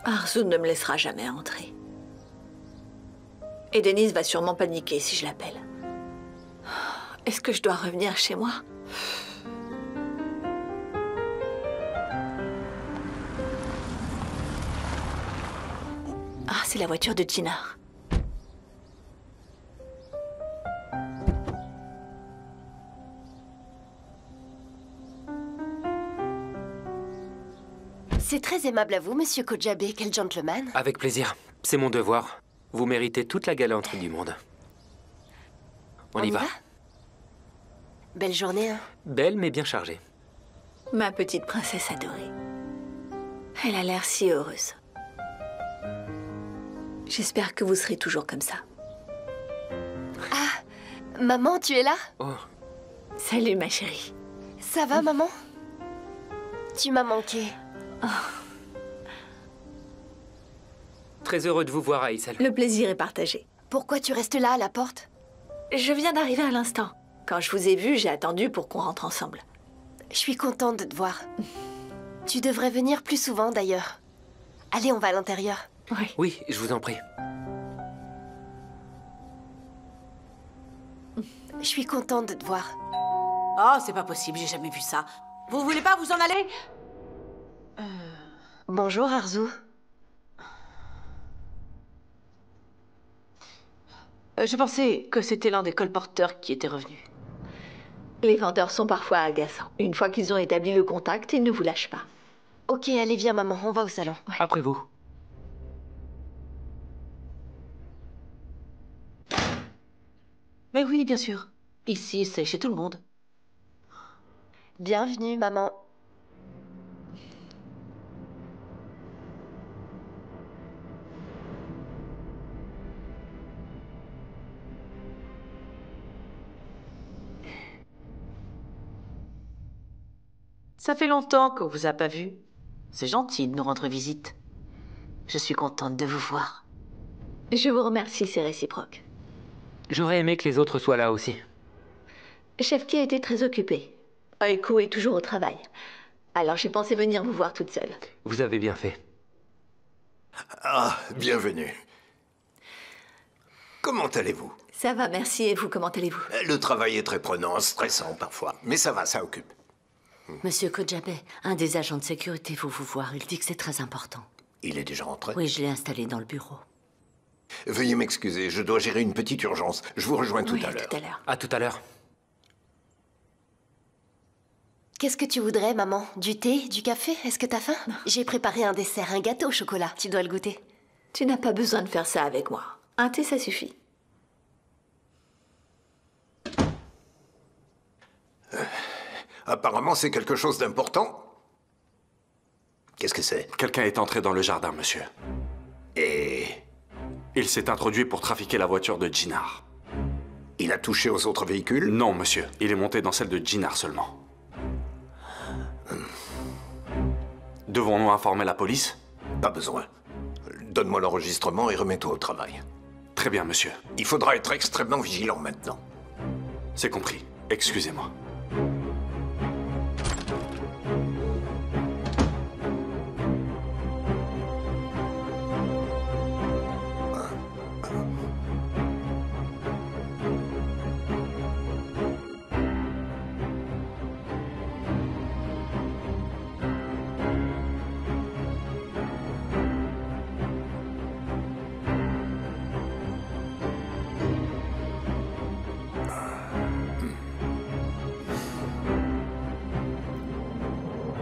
Arzu ne me laissera jamais entrer. Et Denise va sûrement paniquer si je l'appelle. Est-ce que je dois revenir chez moi? Ah, c'est la voiture de Jinar. C'est très aimable à vous, monsieur Kojabe. Quel gentleman. Avec plaisir. C'est mon devoir. Vous méritez toute la galanterie du monde. On y va. Belle journée, hein? Belle, mais bien chargée. Ma petite princesse adorée. Elle a l'air si heureuse. J'espère que vous serez toujours comme ça. Ah, maman, tu es là? Oh. Salut, ma chérie. Ça va, maman? Tu m'as manqué. Oh. Très heureux de vous voir, Aïssel. Le plaisir est partagé. Pourquoi tu restes là, à la porte? Je viens d'arriver à l'instant. Quand je vous ai vu, j'ai attendu pour qu'on rentre ensemble. Je suis contente de te voir. Tu devrais venir plus souvent, d'ailleurs. Allez, on va à l'intérieur. Oui. Oui, je vous en prie. Je suis contente de te voir. Oh, c'est pas possible, j'ai jamais vu ça. Vous voulez pas vous en aller? Bonjour, Arzu. Je pensais que c'était l'un des colporteurs qui était revenu. Les vendeurs sont parfois agaçants. Une fois qu'ils ont établi le contact, ils ne vous lâchent pas. Ok, allez, viens, maman, on va au salon. Ouais. Après vous. Mais oui, bien sûr. Ici, c'est chez tout le monde. Bienvenue, maman. Ça fait longtemps qu'on vous a pas vu. C'est gentil de nous rendre visite. Je suis contente de vous voir. Je vous remercie, c'est réciproque. J'aurais aimé que les autres soient là aussi. Chefki a été très occupé. Aiko est toujours au travail. Alors j'ai pensé venir vous voir toute seule. Vous avez bien fait. Ah, bienvenue. Comment allez-vous? Ça va, merci. Et vous, comment allez-vous? Le travail est très prenant, stressant parfois. Mais ça va, ça occupe. Monsieur Kojabe, un des agents de sécurité veut vous voir. Il dit que c'est très important. Il est déjà rentré? Oui, je l'ai installé dans le bureau. Veuillez m'excuser, je dois gérer une petite urgence. Je vous rejoins tout à l'heure. Tout à l'heure. À tout à l'heure. Qu'est-ce que tu voudrais, maman? Du thé? Du café? Est-ce que t'as faim? J'ai préparé un dessert, un gâteau au chocolat. Tu dois le goûter. Tu n'as pas besoin de faire ça avec moi. Un thé, ça suffit. Apparemment, c'est quelque chose d'important. Qu'est-ce que c'est? Quelqu'un est entré dans le jardin, monsieur. Et Il s'est introduit pour trafiquer la voiture de Jinar. il a touché aux autres véhicules? Non, monsieur. Il est monté dans celle de Jinar seulement. Devons-nous informer la police? Pas besoin. Donne-moi l'enregistrement et remets-toi au travail. Très bien, monsieur. Il faudra être extrêmement vigilant maintenant. C'est compris. Excusez-moi.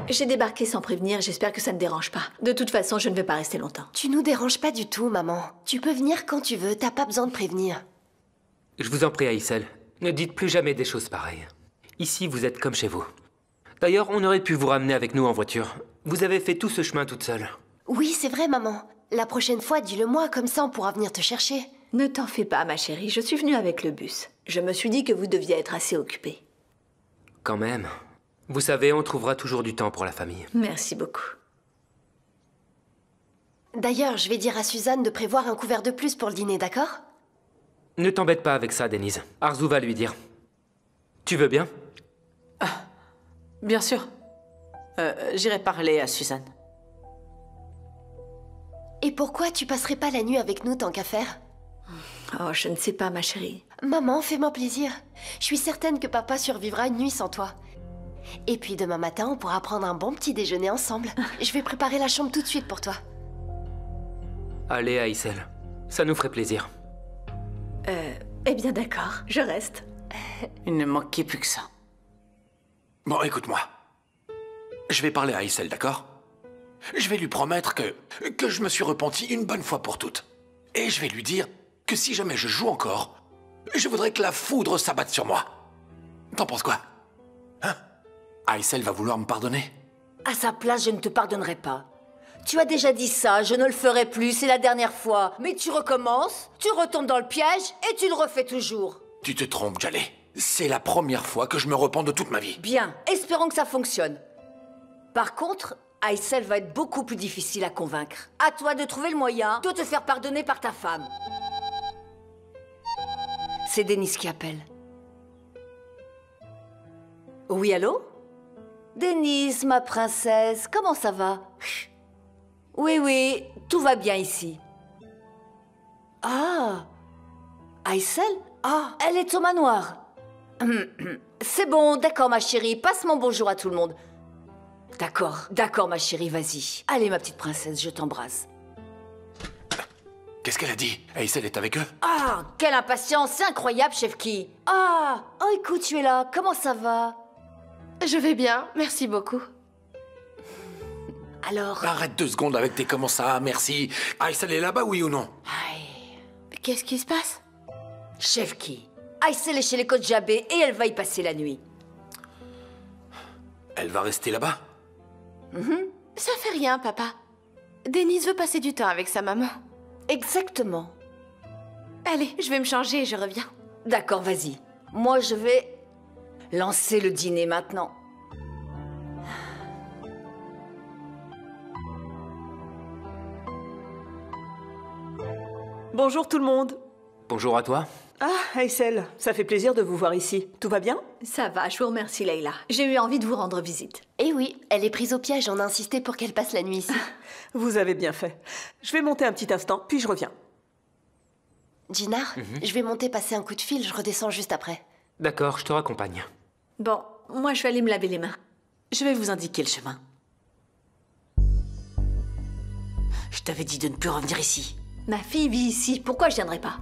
J'ai débarqué sans prévenir, j'espère que ça ne dérange pas. De toute façon, je ne vais pas rester longtemps. Tu nous déranges pas du tout, maman. Tu peux venir quand tu veux, t'as pas besoin de prévenir. Je vous en prie, Aïssel. Ne dites plus jamais des choses pareilles. Ici, vous êtes comme chez vous. D'ailleurs, on aurait pu vous ramener avec nous en voiture. Vous avez fait tout ce chemin toute seule. Oui, c'est vrai, maman. La prochaine fois, dis-le-moi, comme ça on pourra venir te chercher. Ne t'en fais pas, ma chérie, je suis venue avec le bus. Je me suis dit que vous deviez être assez occupée. Quand même. Vous savez, on trouvera toujours du temps pour la famille. Merci beaucoup. D'ailleurs, je vais dire à Suzanne de prévoir un couvert de plus pour le dîner, d'accord? Ne t'embête pas avec ça, Denise. Arzu va lui dire. Tu veux bien? Bien sûr. J'irai parler à Suzanne. Et pourquoi tu passerais pas la nuit avec nous tant qu'à faire? Oh, je ne sais pas, ma chérie. Maman, fais-moi plaisir. Je suis certaine que papa survivra une nuit sans toi. Et puis demain matin, on pourra prendre un bon petit déjeuner ensemble. Je vais préparer la chambre tout de suite pour toi. Allez, Aïssel. Ça nous ferait plaisir. Eh bien d'accord, je reste. Il ne manquait plus que ça. Bon, écoute-moi. Je vais parler à Aïssel, d'accord? Je vais lui promettre que je me suis repenti une bonne fois pour toutes. Et je vais lui dire que si jamais je joue encore, je voudrais que la foudre s'abatte sur moi. T'en penses quoi? Hein? Aïssel va vouloir me pardonner? À sa place, je ne te pardonnerai pas. Tu as déjà dit ça, je ne le ferai plus, c'est la dernière fois. Mais tu recommences, tu retombes dans le piège et tu le refais toujours. Tu te trompes, Jaleh. C'est la première fois que je me repens de toute ma vie. Bien, espérons que ça fonctionne. Par contre, Aïssel va être beaucoup plus difficile à convaincre. À toi de trouver le moyen de te faire pardonner par ta femme. C'est Denise qui appelle. Oui, allô? Denise, ma princesse, comment ça va? Oui, oui, tout va bien ici. Ah, Aïssel? Ah, elle est au manoir. C'est bon, d'accord ma chérie, passe mon bonjour à tout le monde. D'accord ma chérie, vas-y. Allez ma petite princesse, je t'embrasse. Qu'est-ce qu'elle a dit? Aïssel est avec eux? Ah, quelle impatience, c'est incroyable, Chefki. Ah, oh écoute, tu es là, comment ça va? Je vais bien, merci beaucoup. Alors... Arrête 2 secondes avec tes comment ça, merci. Aïssel est là-bas, oui ou non? Qu'est-ce qui se passe? Chefki, Aïssel est chez les Kodjabé et elle va y passer la nuit. Elle va rester là-bas? Ça fait rien, papa. Denise veut passer du temps avec sa maman. Exactement. Allez, je vais me changer et je reviens. D'accord, vas-y. Moi, je vais lancer le dîner maintenant. Bonjour tout le monde. Bonjour à toi. Ah, Aïssel, ça fait plaisir de vous voir ici. Tout va bien? Ça va, je vous remercie, Leïla. J'ai eu envie de vous rendre visite. Eh oui, elle est prise au piège, on a insisté pour qu'elle passe la nuit ici. Vous avez bien fait. Je vais monter un petit instant, puis je reviens. Jinar, je vais monter passer un coup de fil, je redescends juste après. D'accord, je te raccompagne. Bon, moi je vais aller me laver les mains. Je vais vous indiquer le chemin. Je t'avais dit de ne plus revenir ici. Ma fille vit ici, pourquoi je viendrai pas?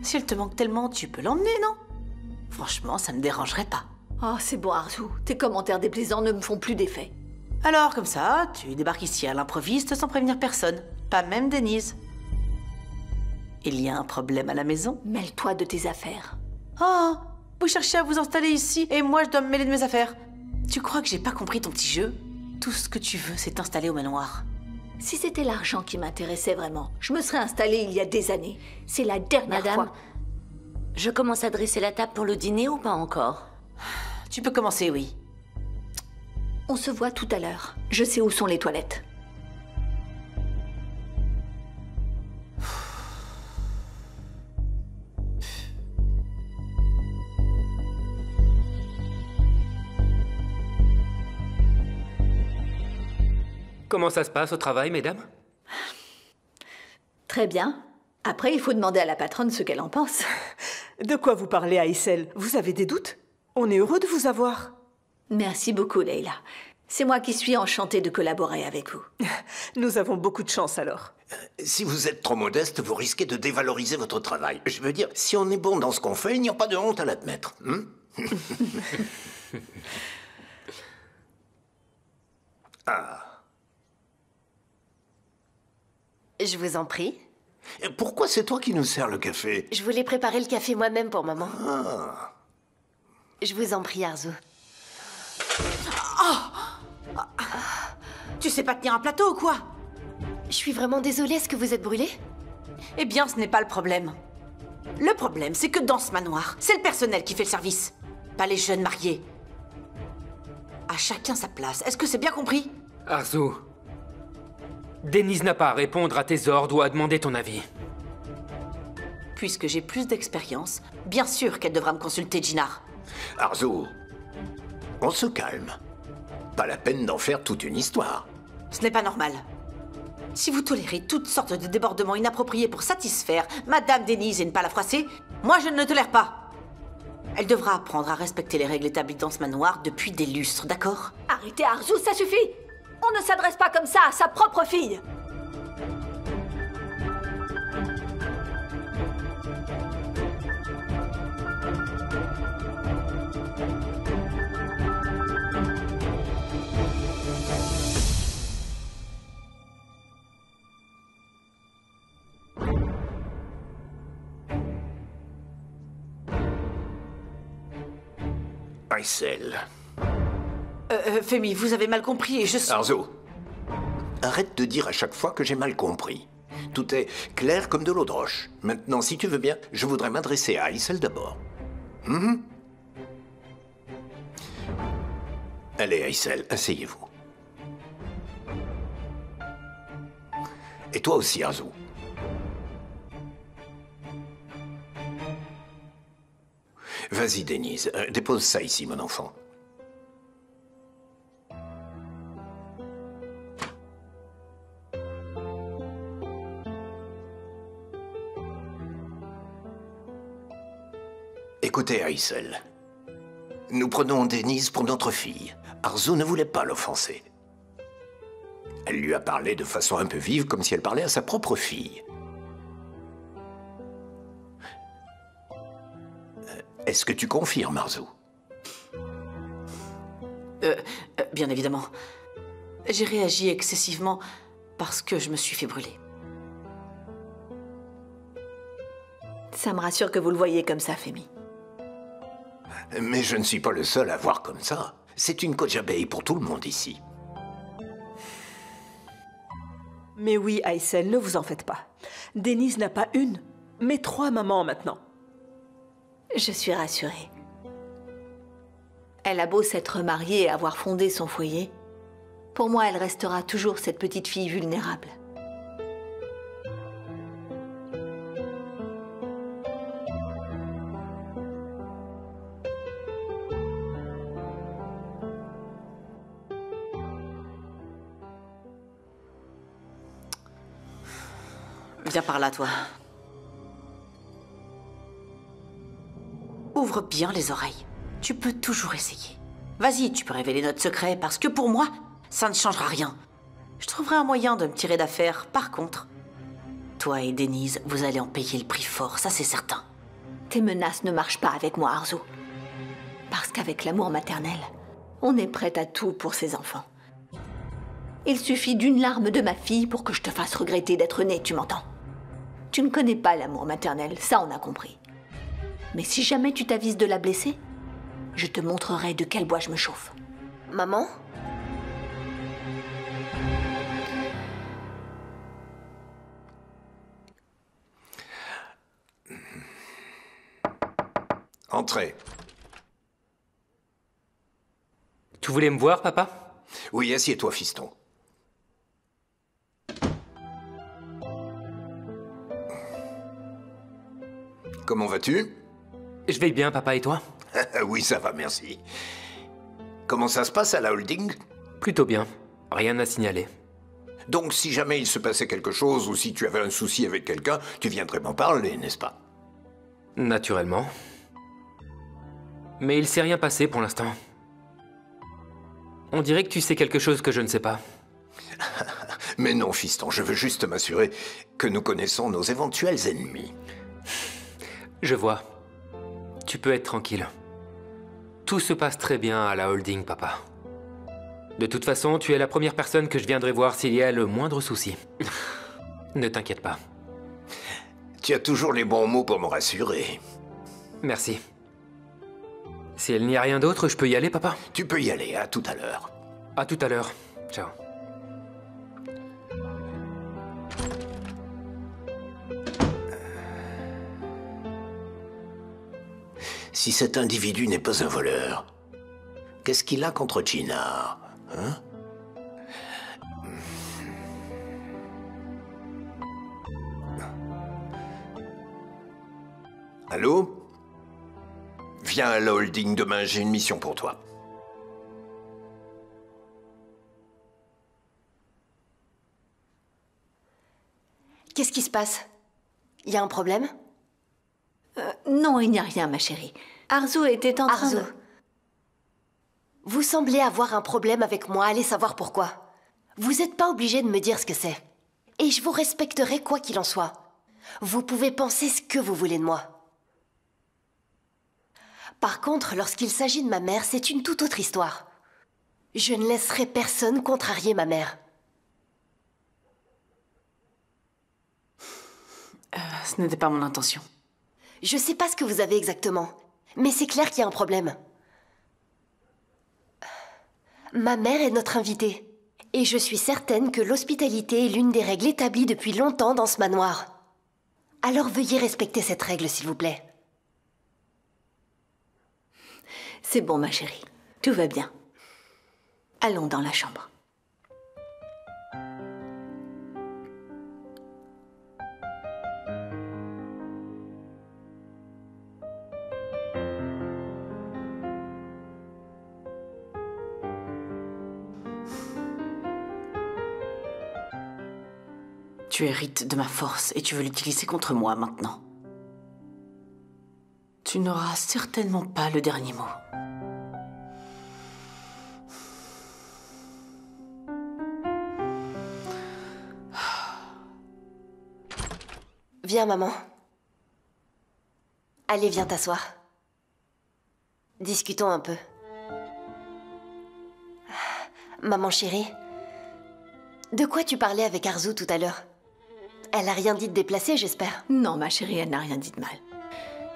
Si elle te manque tellement, tu peux l'emmener, non? Franchement, ça me dérangerait pas. Oh, c'est bon, Arzu. Tes commentaires déplaisants ne me font plus d'effet. Alors, comme ça, tu débarques ici à l'improviste sans prévenir personne. Pas même Denise. Il y a un problème à la maison? Mêle-toi de tes affaires. Oh, vous cherchez à vous installer ici et moi je dois me mêler de mes affaires. Tu crois que j'ai pas compris ton petit jeu? Tout ce que tu veux, c'est t'installer au manoir. Si c'était l'argent qui m'intéressait vraiment, je me serais installée il y a des années. C'est la dernière Madame, fois. je commence à dresser la table pour le dîner ou pas encore? Tu peux commencer, oui. On se voit tout à l'heure. Je sais où sont les toilettes. Comment ça se passe au travail, mesdames? Très bien. Après, il faut demander à la patronne ce qu'elle en pense. De quoi vous parlez, Aïssel? Vous avez des doutes? On est heureux de vous avoir. Merci beaucoup, Leïla. C'est moi qui suis enchantée de collaborer avec vous. Nous avons beaucoup de chance alors. Si vous êtes trop modeste, vous risquez de dévaloriser votre travail. Je veux dire, si on est bon dans ce qu'on fait, il n'y a pas de honte à l'admettre. Ah. Je vous en prie. Et pourquoi c'est toi qui nous sers le café? Je voulais préparer le café moi-même pour maman. Je vous en prie, Arzu. Tu sais pas tenir un plateau ou quoi? Je suis vraiment désolée, est-ce que vous êtes brûlée? Eh bien, ce n'est pas le problème. Le problème, c'est que dans ce manoir, c'est le personnel qui fait le service, pas les jeunes mariés. À chacun sa place. Est-ce que c'est bien compris? Arzu, Denise n'a pas à répondre à tes ordres ou à demander ton avis. Puisque j'ai plus d'expérience, bien sûr qu'elle devra me consulter, Jinar. Arzu, on se calme. Pas la peine d'en faire toute une histoire. Ce n'est pas normal. Si vous tolérez toutes sortes de débordements inappropriés pour satisfaire Madame Denise et ne pas la froisser, moi je ne le tolère pas. Elle devra apprendre à respecter les règles établies dans ce manoir depuis des lustres, d'accord? Arrêtez, Arzu, ça suffit! On ne s'adresse pas comme ça à sa propre fille! Aysel. Femi, vous avez mal compris et je suis... Arzu, arrête de dire à chaque fois que j'ai mal compris. Tout est clair comme de l'eau de roche. Maintenant, si tu veux bien, je voudrais m'adresser à Aysel d'abord. Allez, Aysel, asseyez-vous. Et toi aussi, Arzu. Vas-y, Denise, dépose ça ici, mon enfant. Écoutez, Aysel. Nous prenons Denise pour notre fille. Arzu ne voulait pas l'offenser. Elle lui a parlé de façon un peu vive, comme si elle parlait à sa propre fille. Est-ce que tu confirmes, Arzu? Bien évidemment. J'ai réagi excessivement parce que je me suis fait brûler. Ça me rassure que vous le voyez comme ça, Femi. Mais je ne suis pas le seul à voir comme ça. C'est une Kojabei pour tout le monde ici. Mais oui, Aysel, ne vous en faites pas. Denise n'a pas une, mais 3 mamans maintenant. Je suis rassurée. Elle a beau s'être mariée et avoir fondé son foyer. Pour moi, elle restera toujours cette petite fille vulnérable. Viens par là, toi. Ouvre bien les oreilles. Tu peux toujours essayer. Vas-y, tu peux révéler notre secret, parce que pour moi, ça ne changera rien. Je trouverai un moyen de me tirer d'affaire. Par contre, toi et Denise, vous allez en payer le prix fort, ça c'est certain. Tes menaces ne marchent pas avec moi, Arzu. Parce qu'avec l'amour maternel, on est prête à tout pour ses enfants. Il suffit d'une larme de ma fille pour que je te fasse regretter d'être née, tu m'entends? Tu ne connais pas l'amour maternel, ça on a compris. Mais si jamais tu t'avises de la blesser, je te montrerai de quel bois je me chauffe. Maman? Entrez. Tu voulais me voir, papa? Oui, assieds-toi, fiston. Comment vas-tu? Je vais bien, papa, et toi? Oui, ça va, merci. Comment ça se passe à la holding? Plutôt bien. Rien à signaler. Donc, si jamais il se passait quelque chose ou si tu avais un souci avec quelqu'un, tu viendrais m'en parler, n'est-ce pas? Naturellement. Mais il s'est rien passé pour l'instant. On dirait que tu sais quelque chose que je ne sais pas. Mais non, fiston, je veux juste m'assurer que nous connaissons nos éventuels ennemis. Je vois. Tu peux être tranquille. Tout se passe très bien à la holding, papa. De toute façon, tu es la première personne que je viendrai voir s'il y a le moindre souci. Ne t'inquiète pas. Tu as toujours les bons mots pour me rassurer. Merci. Si il n'y a rien d'autre, je peux y aller, papa? Tu peux y aller, à tout à l'heure. À tout à l'heure. Ciao. Si cet individu n'est pas un voleur, qu'est-ce qu'il a contre Gina, hein? Allô? Viens à la holding demain, j'ai une mission pour toi. Qu'est-ce qui se passe? Il y a un problème? Non, il n'y a rien, ma chérie. Arzu était en train Arzu, de... vous semblez avoir un problème avec moi, allez savoir pourquoi. Vous n'êtes pas obligé de me dire ce que c'est. Et je vous respecterai quoi qu'il en soit. Vous pouvez penser ce que vous voulez de moi. Par contre, lorsqu'il s'agit de ma mère, c'est une toute autre histoire. Je ne laisserai personne contrarier ma mère. Ce n'était pas mon intention. Je sais pas ce que vous avez exactement, mais c'est clair qu'il y a un problème. Ma mère est notre invitée, et je suis certaine que l'hospitalité est l'une des règles établies depuis longtemps dans ce manoir. Alors veuillez respecter cette règle, s'il vous plaît. C'est bon, ma chérie. Tout va bien. Allons dans la chambre. Tu hérites de ma force et tu veux l'utiliser contre moi maintenant. Tu n'auras certainement pas le dernier mot. Viens, maman. Allez, viens t'asseoir. Discutons un peu. Maman chérie, de quoi tu parlais avec Arzu tout à l'heure? Elle a rien dit de déplacé, j'espère. Non, ma chérie, elle n'a rien dit de mal.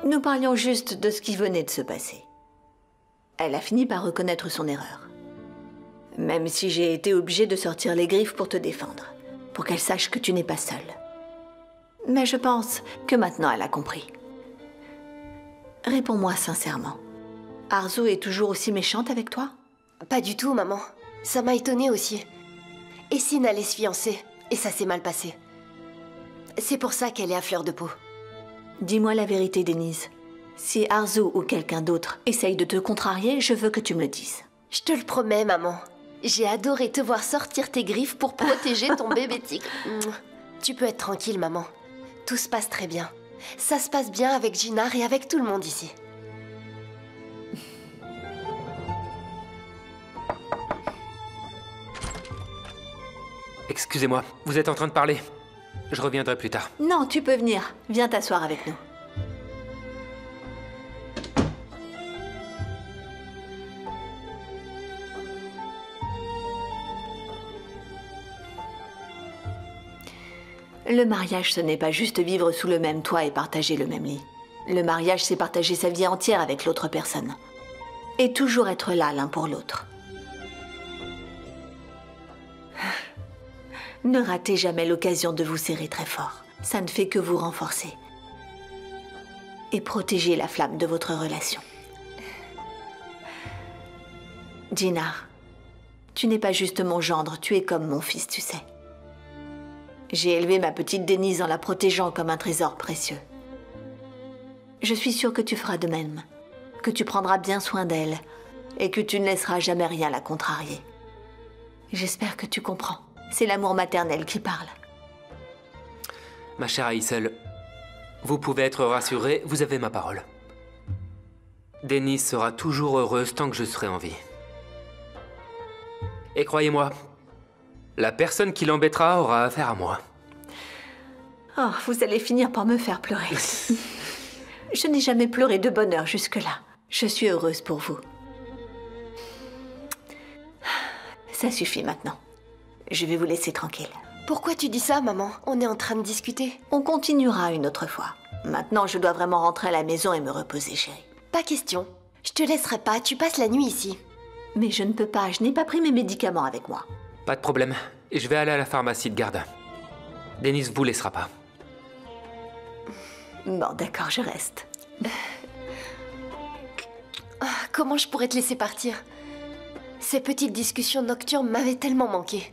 Nous parlions juste de ce qui venait de se passer. Elle a fini par reconnaître son erreur. Même si j'ai été obligée de sortir les griffes pour te défendre, pour qu'elle sache que tu n'es pas seule. Mais je pense que maintenant elle a compris. Réponds-moi sincèrement. Arzu est toujours aussi méchante avec toi? Pas du tout, maman. Ça m'a étonnée aussi. Essine allait se fiancer, et ça s'est mal passé. C'est pour ça qu'elle est à fleur de peau. Dis-moi la vérité, Denise. Si Arzu ou quelqu'un d'autre essaye de te contrarier, je veux que tu me le dises. Je te le promets, maman. J'ai adoré te voir sortir tes griffes pour protéger ton bébé tigre. Tu peux être tranquille, maman. Tout se passe très bien. Ça se passe bien avec Jinar et avec tout le monde ici. Excusez-moi, vous êtes en train de parler. Je reviendrai plus tard. Non, tu peux venir. Viens t'asseoir avec nous. Le mariage, ce n'est pas juste vivre sous le même toit et partager le même lit. Le mariage, c'est partager sa vie entière avec l'autre personne. Et toujours être là l'un pour l'autre. Ne ratez jamais l'occasion de vous serrer très fort. Ça ne fait que vous renforcer. Et protéger la flamme de votre relation. Jinar, tu n'es pas juste mon gendre, tu es comme mon fils, tu sais. J'ai élevé ma petite Denise en la protégeant comme un trésor précieux. Je suis sûre que tu feras de même, que tu prendras bien soin d'elle et que tu ne laisseras jamais rien la contrarier. J'espère que tu comprends. C'est l'amour maternel qui parle. Ma chère Aïssel, vous pouvez être rassurée, vous avez ma parole. Denise sera toujours heureuse tant que je serai en vie. Et croyez-moi, la personne qui l'embêtera aura affaire à moi. Oh, vous allez finir par me faire pleurer. Je n'ai jamais pleuré de bonheur jusque-là. Je suis heureuse pour vous. Ça suffit maintenant. Je vais vous laisser tranquille. Pourquoi tu dis ça, maman? On est en train de discuter. On continuera une autre fois. Maintenant, je dois vraiment rentrer à la maison et me reposer, chérie. Pas question. Je te laisserai pas, tu passes la nuit ici. Mais je ne peux pas, je n'ai pas pris mes médicaments avec moi. Pas de problème. Je vais aller à la pharmacie de garde. Denise vous laissera pas. Bon, d'accord, je reste. Comment je pourrais te laisser partir? Ces petites discussions nocturnes m'avaient tellement manqué.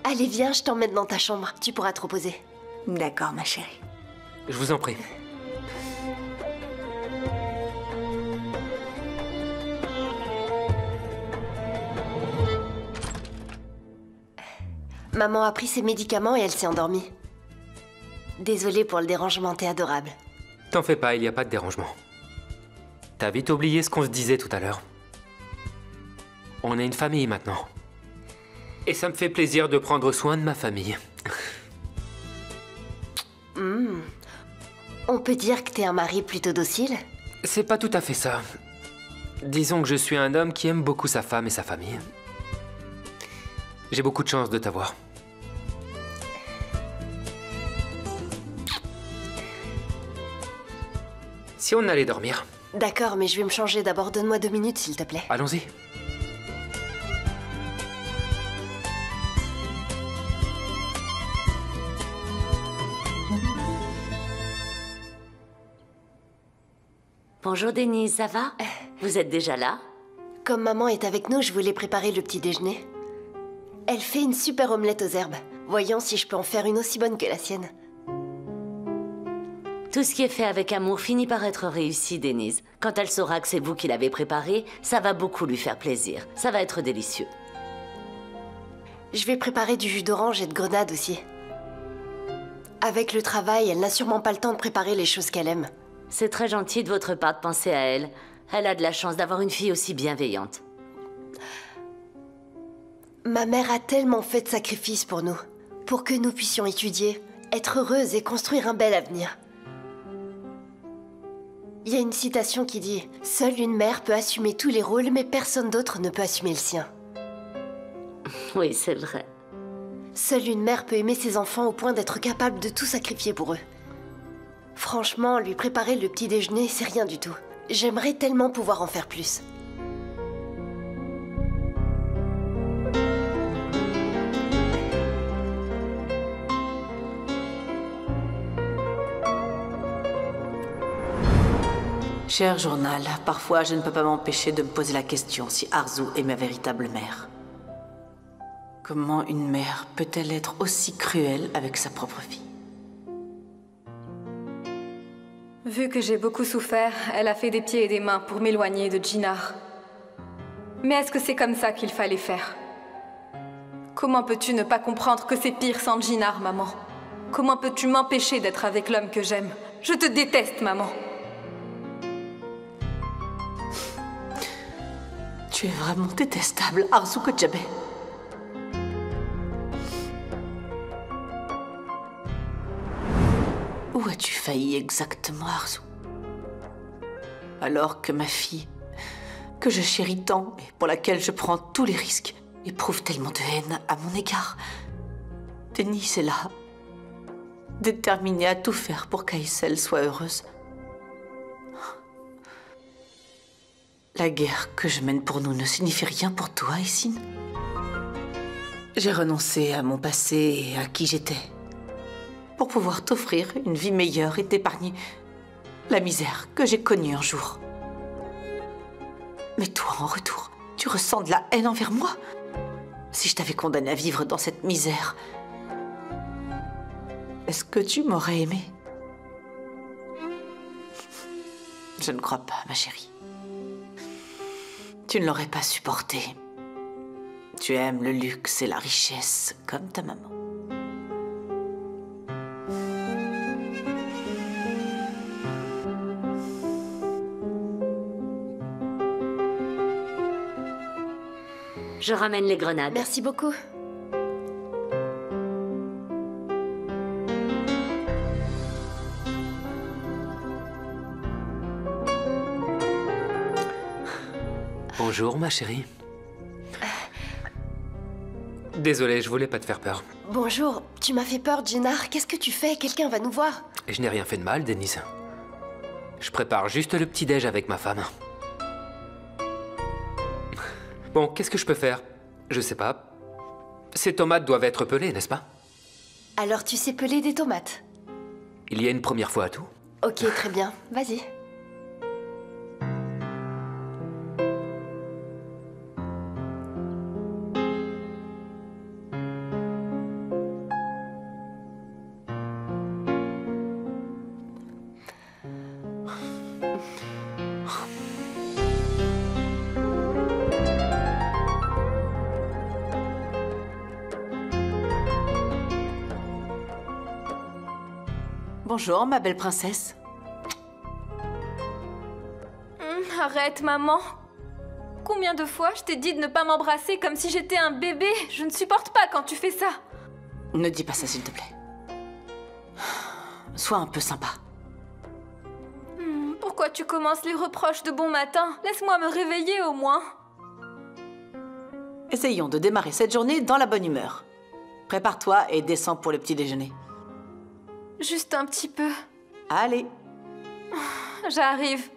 Allez, viens, je t'emmène dans ta chambre. Tu pourras te reposer. D'accord, ma chérie. Je vous en prie. Maman a pris ses médicaments et elle s'est endormie. Désolée pour le dérangement, t'es adorable. T'en fais pas, il n'y a pas de dérangement. T'as vite oublié ce qu'on se disait tout à l'heure. On est une famille maintenant. Et ça me fait plaisir de prendre soin de ma famille. On peut dire que t'es un mari plutôt docile? C'est pas tout à fait ça. Disons que je suis un homme qui aime beaucoup sa femme et sa famille. J'ai beaucoup de chance de t'avoir. Si on allait dormir. D'accord, mais je vais me changer d'abord. Donne-moi 2 minutes, s'il te plaît. Allons-y. Bonjour Denise, ça va? Vous êtes déjà là? Comme maman est avec nous, je voulais préparer le petit déjeuner. Elle fait une super omelette aux herbes. Voyons si je peux en faire une aussi bonne que la sienne. Tout ce qui est fait avec amour finit par être réussi, Denise. Quand elle saura que c'est vous qui l'avez préparé, ça va beaucoup lui faire plaisir. Ça va être délicieux. Je vais préparer du jus d'orange et de grenade aussi. Avec le travail, elle n'a sûrement pas le temps de préparer les choses qu'elle aime. C'est très gentil de votre part de penser à elle. Elle a de la chance d'avoir une fille aussi bienveillante. Ma mère a tellement fait de sacrifices pour nous, pour que nous puissions étudier, être heureuses et construire un bel avenir. Il y a une citation qui dit « Seule une mère peut assumer tous les rôles, mais personne d'autre ne peut assumer le sien. » Oui, c'est vrai. Seule une mère peut aimer ses enfants au point d'être capable de tout sacrifier pour eux. Franchement, lui préparer le petit déjeuner, c'est rien du tout. J'aimerais tellement pouvoir en faire plus. Cher journal, parfois je ne peux pas m'empêcher de me poser la question si Arzu est ma véritable mère. Comment une mère peut-elle être aussi cruelle avec sa propre fille? Vu que j'ai beaucoup souffert, elle a fait des pieds et des mains pour m'éloigner de Jinnar. Mais est-ce que c'est comme ça qu'il fallait faire? Comment peux-tu ne pas comprendre que c'est pire sans Jinnar, maman? Comment peux-tu m'empêcher d'être avec l'homme que j'aime? Je te déteste, maman. Tu es vraiment détestable, Arzu Kojabeh. Où as-tu failli exactement, Arzu? Alors que ma fille, que je chéris tant et pour laquelle je prends tous les risques, éprouve tellement de haine à mon égard. Denise est là, déterminée à tout faire pour qu'Aïssel soit heureuse. La guerre que je mène pour nous ne signifie rien pour toi, Essine. J'ai renoncé à mon passé et à qui j'étais pour pouvoir t'offrir une vie meilleure et t'épargner la misère que j'ai connue un jour. Mais toi, en retour, tu ressens de la haine envers moi? Si je t'avais condamné à vivre dans cette misère, est-ce que tu m'aurais aimé? Je ne crois pas, ma chérie. Tu ne l'aurais pas supporté. Tu aimes le luxe et la richesse comme ta maman. Je ramène les grenades. Merci beaucoup. Bonjour, ma chérie. Désolé, je voulais pas te faire peur. Bonjour, tu m'as fait peur, Jinnar. Qu'est-ce que tu fais? Quelqu'un va nous voir. Et je n'ai rien fait de mal, Denise. Je prépare juste le petit-déj avec ma femme. Bon, qu'est-ce que je peux faire? Je sais pas. Ces tomates doivent être pelées, n'est-ce pas? Alors tu sais peler des tomates? Il y a une première fois à tout. Ok, très bien. Vas-y. Bonjour, ma belle princesse. Arrête, maman. Combien de fois je t'ai dit de ne pas m'embrasser comme si j'étais un bébé? Je ne supporte pas quand tu fais ça. Ne dis pas ça, s'il te plaît. Sois un peu sympa. Pourquoi tu commences les reproches de bon matin? Laisse-moi me réveiller au moins. Essayons de démarrer cette journée dans la bonne humeur. Prépare-toi et descends pour le petit déjeuner. Juste un petit peu. Allez. J'arrive.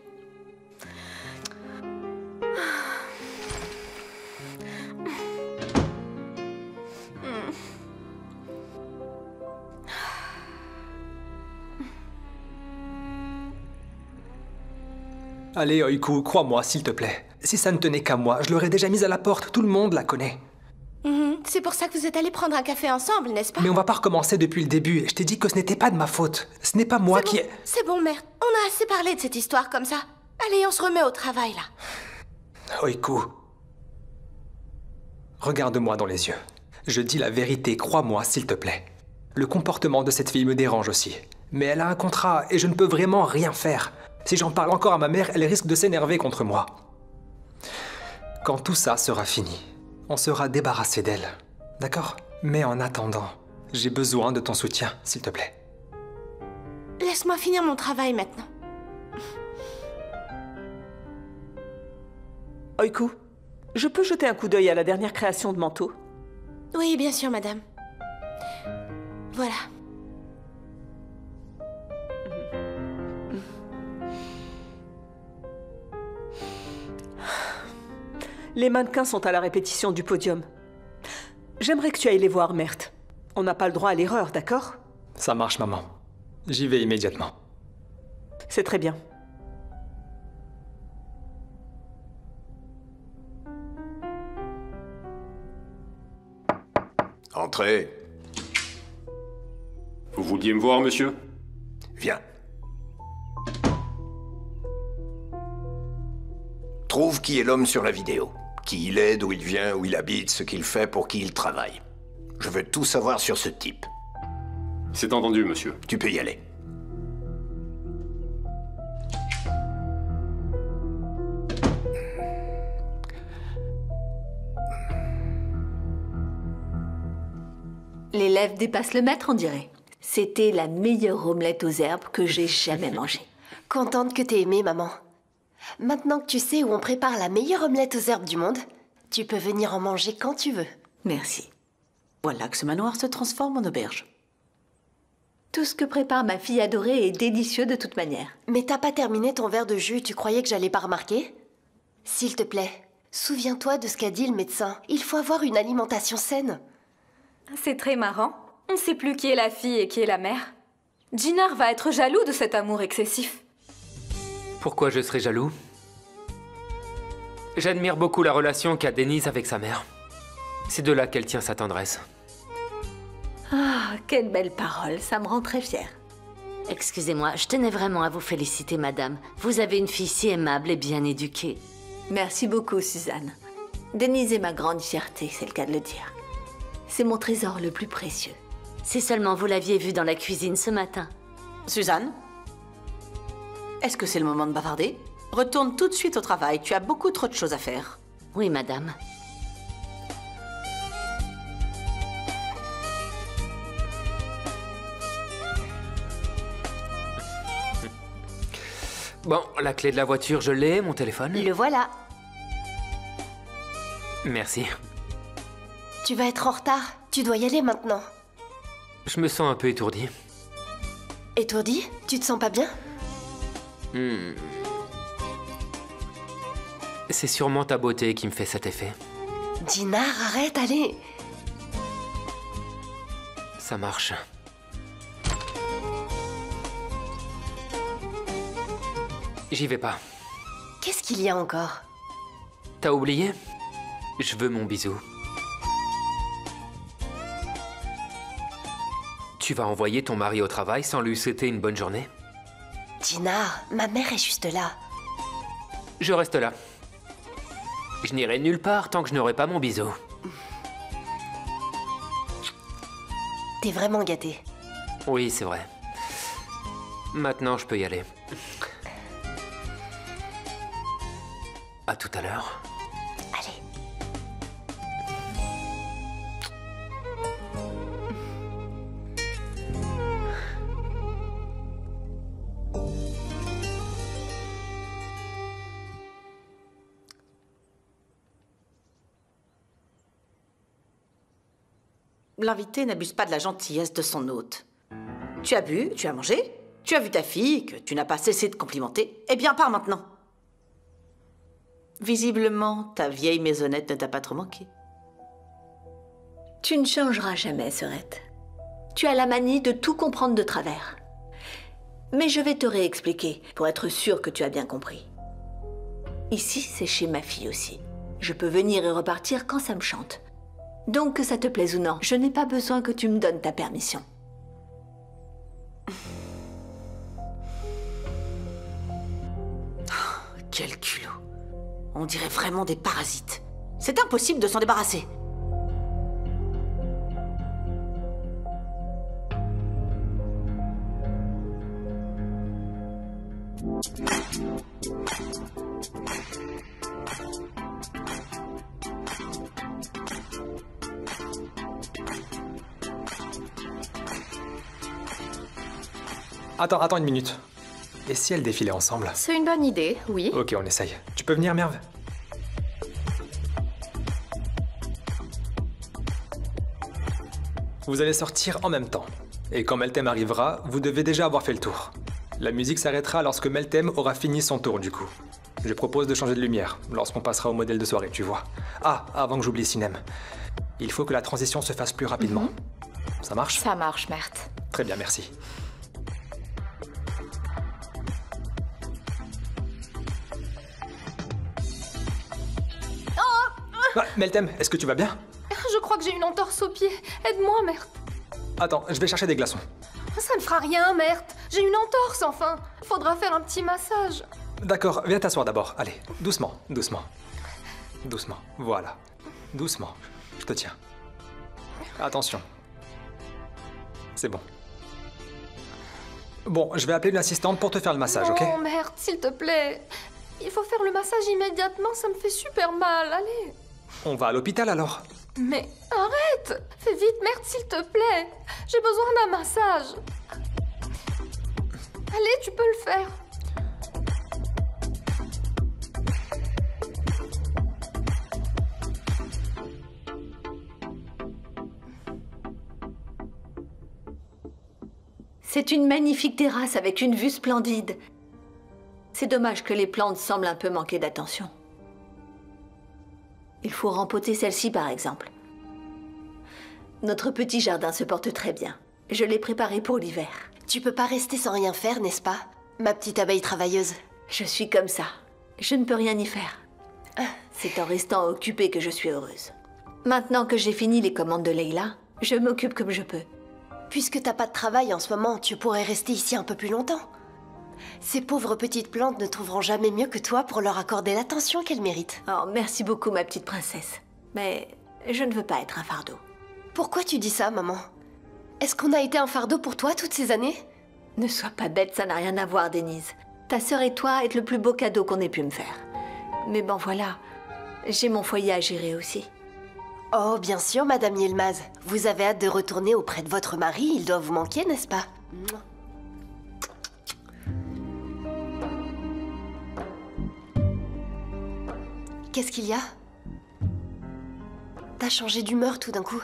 Allez, Oiku, crois-moi, s'il te plaît. Si ça ne tenait qu'à moi, je l'aurais déjà mise à la porte, tout le monde la connaît. C'est pour ça que vous êtes allés prendre un café ensemble, n'est-ce pas? Mais on va pas recommencer depuis le début. Je t'ai dit que ce n'était pas de ma faute. Ce n'est pas moi qui... C'est bon, mère. On a assez parlé de cette histoire comme ça. Allez, on se remet au travail, là. Oiku. Regarde-moi dans les yeux. Je dis la vérité, crois-moi, s'il te plaît. Le comportement de cette fille me dérange aussi. Mais elle a un contrat et je ne peux vraiment rien faire. Si j'en parle encore à ma mère, elle risque de s'énerver contre moi. Quand tout ça sera fini, on sera débarrassé d'elle. D'accord? Mais en attendant, j'ai besoin de ton soutien, s'il te plaît. Laisse-moi finir mon travail maintenant. Oiku, je peux jeter un coup d'œil à la dernière création de manteau? Oui, bien sûr, madame. Voilà. Les mannequins sont à la répétition du podium. J'aimerais que tu ailles les voir, Mert. On n'a pas le droit à l'erreur, d'accord? Ça marche, maman. J'y vais immédiatement. C'est très bien. Entrez. Vous vouliez me voir, monsieur? Viens. Trouve qui est l'homme sur la vidéo. Qui il est, d'où il vient, où il habite, ce qu'il fait, pour qui il travaille. Je veux tout savoir sur ce type. C'est entendu, monsieur. Tu peux y aller. Les lèvres dépassent le mètre, on dirait. C'était la meilleure omelette aux herbes que j'ai jamais mangée. Contente que t'aies aimé, maman. Maintenant que tu sais où on prépare la meilleure omelette aux herbes du monde, tu peux venir en manger quand tu veux. Merci. Voilà que ce manoir se transforme en auberge. Tout ce que prépare ma fille adorée est délicieux de toute manière. Mais t'as pas terminé ton verre de jus, tu croyais que j'allais pas remarquer? S'il te plaît, souviens-toi de ce qu'a dit le médecin. Il faut avoir une alimentation saine. C'est très marrant. On ne sait plus qui est la fille et qui est la mère. Jinnar va être jaloux de cet amour excessif. Pourquoi je serais jaloux? J'admire beaucoup la relation qu'a Denise avec sa mère. C'est de là qu'elle tient sa tendresse. Ah, quelle belle parole, ça me rend très fière. Excusez-moi, je tenais vraiment à vous féliciter, madame. Vous avez une fille si aimable et bien éduquée. Merci beaucoup, Suzanne. Denise est ma grande fierté, c'est le cas de le dire. C'est mon trésor le plus précieux. Si seulement vous l'aviez vue dans la cuisine ce matin. Suzanne? Est-ce que c'est le moment de bavarder? Retourne tout de suite au travail, tu as beaucoup trop de choses à faire. Oui, madame. Bon, la clé de la voiture, je l'ai, mon téléphone. Le voilà. Merci. Tu vas être en retard. Tu dois y aller maintenant. Je me sens un peu étourdi. Étourdi? Tu te sens pas bien? C'est sûrement ta beauté qui me fait cet effet. Jinnar, arrête, allez. Ça marche. J'y vais pas. Qu'est-ce qu'il y a encore? T'as oublié? Je veux mon bisou. Tu vas envoyer ton mari au travail sans lui souhaiter une bonne journée? Jinnar, ma mère est juste là. Je reste là. Je n'irai nulle part tant que je n'aurai pas mon bisou. T'es vraiment gâté. Oui, c'est vrai. Maintenant, je peux y aller. À tout à l'heure. Allez. L'invité n'abuse pas de la gentillesse de son hôte. Tu as bu, tu as mangé, tu as vu ta fille, que tu n'as pas cessé de complimenter. Eh bien, pars maintenant. Visiblement, ta vieille maisonnette ne t'a pas trop manqué. Tu ne changeras jamais, Serette. Tu as la manie de tout comprendre de travers. Mais je vais te réexpliquer, pour être sûre que tu as bien compris. Ici, c'est chez ma fille aussi. Je peux venir et repartir quand ça me chante. Donc, que ça te plaise ou non, je n'ai pas besoin que tu me donnes ta permission. Quel culot. On dirait vraiment des parasites. C'est impossible de s'en débarrasser. Attends une minute. Et si elles défilaient ensemble? C'est une bonne idée, oui. Ok, on essaye. Tu peux venir, Merve? Vous allez sortir en même temps. Et quand Meltem arrivera, vous devez déjà avoir fait le tour. La musique s'arrêtera lorsque Meltem aura fini son tour, du coup. Je propose de changer de lumière, lorsqu'on passera au modèle de soirée, tu vois. Ah, avant que j'oublie Sinem. Il faut que la transition se fasse plus rapidement. Ça marche? Ça marche, Mert. Très bien, merci. Ah, Meltem, est-ce que tu vas bien? Je crois que j'ai une entorse au pied. Aide-moi, Mert. Attends, je vais chercher des glaçons. Ça ne fera rien, Mert. J'ai une entorse, enfin. Faudra faire un petit massage. D'accord, viens t'asseoir d'abord. Allez, doucement, doucement. Doucement, voilà. Doucement, je te tiens. Attention. C'est bon. Bon, je vais appeler une assistante pour te faire le massage, ok? Non, Mert, s'il te plaît. Il faut faire le massage immédiatement, ça me fait super mal. Allez. On va à l'hôpital alors? Mais arrête! Fais vite, Mert, s'il te plaît. J'ai besoin d'un massage. Allez, tu peux le faire. C'est une magnifique terrasse avec une vue splendide. C'est dommage que les plantes semblent un peu manquer d'attention. Il faut rempoter celle-ci, par exemple. Notre petit jardin se porte très bien. Je l'ai préparé pour l'hiver. Tu peux pas rester sans rien faire, n'est-ce pas, ma petite abeille travailleuse? Je suis comme ça. Je ne peux rien y faire. C'est en restant occupée que je suis heureuse. Maintenant que j'ai fini les commandes de Leila, je m'occupe comme je peux. Puisque t'as pas de travail en ce moment, tu pourrais rester ici un peu plus longtemps. Ces pauvres petites plantes ne trouveront jamais mieux que toi pour leur accorder l'attention qu'elles méritent. Oh, merci beaucoup, ma petite princesse. Mais je ne veux pas être un fardeau. Pourquoi tu dis ça, maman? Est-ce qu'on a été un fardeau pour toi toutes ces années? Ne sois pas bête, ça n'a rien à voir, Denise. Ta sœur et toi êtes le plus beau cadeau qu'on ait pu me faire. Mais bon, voilà. J'ai mon foyer à gérer aussi. Oh, bien sûr, Madame Yilmaz. Vous avez hâte de retourner auprès de votre mari, il doit vous manquer, n'est-ce pas? Qu'est-ce qu'il y a? T'as changé d'humeur tout d'un coup.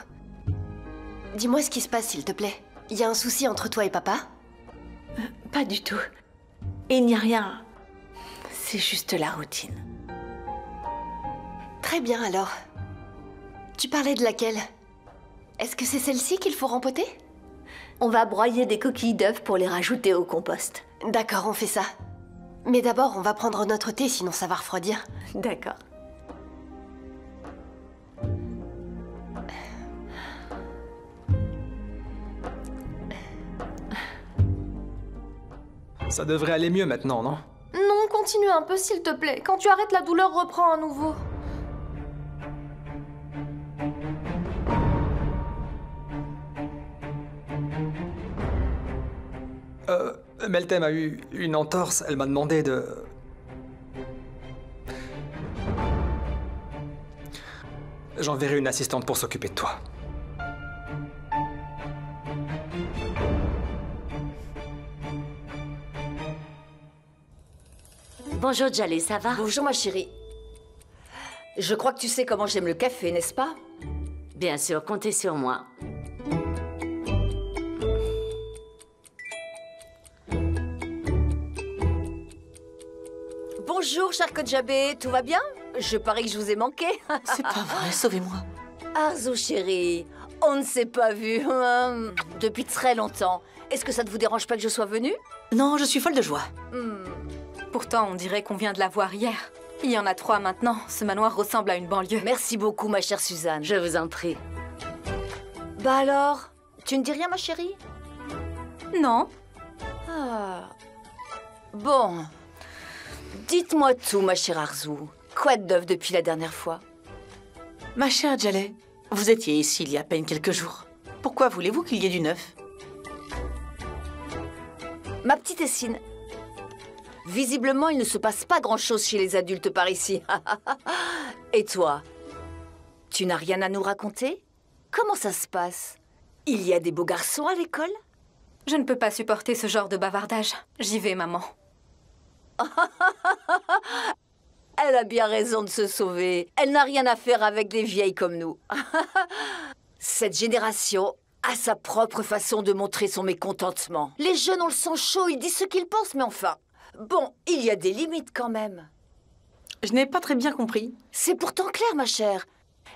Dis-moi ce qui se passe, s'il te plaît. Il y a un souci entre toi et papa? Pas du tout. Il n'y a rien. C'est juste la routine. Très bien, alors. Tu parlais de laquelle? Est-ce que c'est celle-ci qu'il faut rempoter? On va broyer des coquilles d'œufs pour les rajouter au compost. D'accord, on fait ça. Mais d'abord, on va prendre notre thé, sinon ça va refroidir. D'accord. Ça devrait aller mieux maintenant, non? Non, continue un peu, s'il te plaît. Quand tu arrêtes, la douleur reprend à nouveau. Meltem a eu une entorse, elle m'a demandé de... J'enverrai une assistante pour s'occuper de toi. Bonjour Jaleh, ça va? Bonjour ma chérie. Je crois que tu sais comment j'aime le café, n'est-ce pas? Bien sûr, comptez sur moi. Bonjour, cher Kodjabé, tout va bien? Je parie que je vous ai manqué. C'est pas vrai, sauvez-moi. Arzu, chérie, on ne s'est pas vu depuis très longtemps. Est-ce que ça ne vous dérange pas que je sois venue? Non, je suis folle de joie. Pourtant, on dirait qu'on vient de la voir hier. Il y en a 3 maintenant. Ce manoir ressemble à une banlieue. Merci beaucoup, ma chère Suzanne. Je vous en prie. Bah alors, tu ne dis rien, ma chérie? Non. Ah. Bon. Dites-moi tout, ma chère Arzu. Quoi de neuf depuis la dernière fois? Ma chère Jaleh, vous étiez ici il y a à peine quelques jours. Pourquoi voulez-vous qu'il y ait du neuf? Ma petite Essine, visiblement, il ne se passe pas grand-chose chez les adultes par ici. Et toi? Tu n'as rien à nous raconter? Comment ça se passe? Il y a des beaux garçons à l'école? Je ne peux pas supporter ce genre de bavardage. J'y vais, maman. Elle a bien raison de se sauver. Elle n'a rien à faire avec des vieilles comme nous. Cette génération a sa propre façon de montrer son mécontentement. Les jeunes ont le sang chaud, ils disent ce qu'ils pensent, mais enfin... Bon, il y a des limites quand même. Je n'ai pas très bien compris. C'est pourtant clair, ma chère.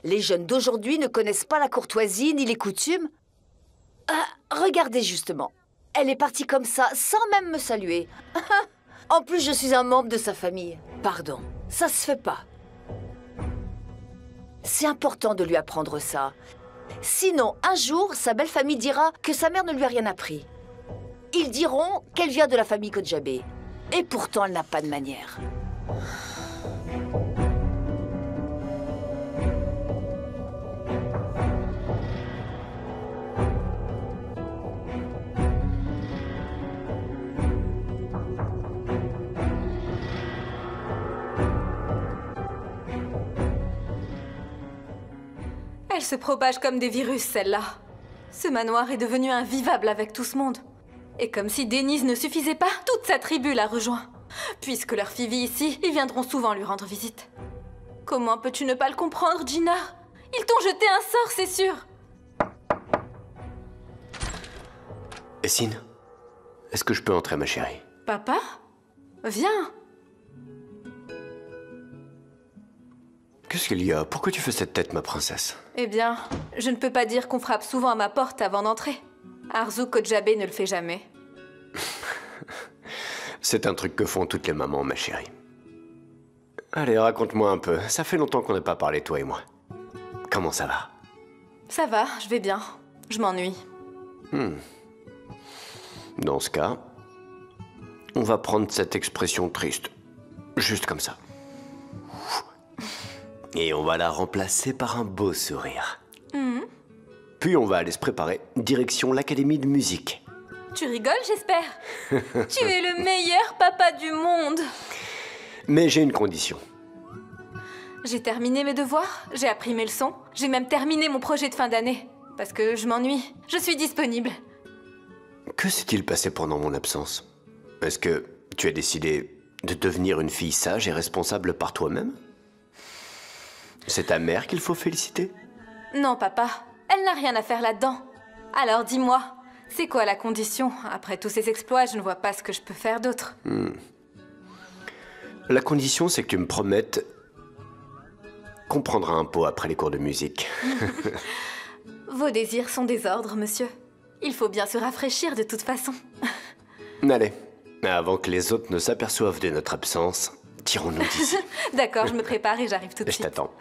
Les jeunes d'aujourd'hui ne connaissent pas la courtoisie ni les coutumes. Regardez justement. Elle est partie comme ça, sans même me saluer. En plus, je suis un membre de sa famille. Pardon, ça se fait pas. C'est important de lui apprendre ça. Sinon, un jour, sa belle famille dira que sa mère ne lui a rien appris. Ils diront qu'elle vient de la famille Kodjabé. Et pourtant, elle n'a pas de manière. Elle se propage comme des virus, celle-là. Ce manoir est devenu invivable avec tout ce monde. Et comme si Denise ne suffisait pas, toute sa tribu la rejoint. Puisque leur fille vit ici, ils viendront souvent lui rendre visite. Comment peux-tu ne pas le comprendre, Gina? Ils t'ont jeté un sort, c'est sûr. Essine, est-ce que je peux entrer, ma chérie? Papa? Viens. Qu'est-ce qu'il y a? Pourquoi tu fais cette tête, ma princesse? Eh bien, je ne peux pas dire qu'on frappe souvent à ma porte avant d'entrer. Arzu Kodjabé ne le fait jamais. C'est un truc que font toutes les mamans, ma chérie. Allez, raconte-moi un peu. Ça fait longtemps qu'on n'a pas parlé, toi et moi. Comment ça va? Ça va, je vais bien. Je m'ennuie. Dans ce cas, on va prendre cette expression triste. Juste comme ça. Et on va la remplacer par un beau sourire. Puis on va aller se préparer direction l'académie de musique. Tu rigoles, j'espère. Tu es le meilleur papa du monde. Mais j'ai une condition. J'ai terminé mes devoirs, j'ai appris mes leçons, j'ai même terminé mon projet de fin d'année. Parce que je m'ennuie, je suis disponible. Que s'est-il passé pendant mon absence? Est-ce que tu as décidé de devenir une fille sage et responsable par toi-même? C'est ta mère qu'il faut féliciter? Non, papa. Elle n'a rien à faire là-dedans. Alors dis-moi, c'est quoi la condition? Après tous ces exploits, je ne vois pas ce que je peux faire d'autre. La condition, c'est que tu me promettes qu'on prendra un pot après les cours de musique. Vos désirs sont des ordres, monsieur. Il faut bien se rafraîchir de toute façon. Allez, avant que les autres ne s'aperçoivent de notre absence, tirons-nous d'ici. D'accord, je me prépare et j'arrive tout de suite. Je t'attends.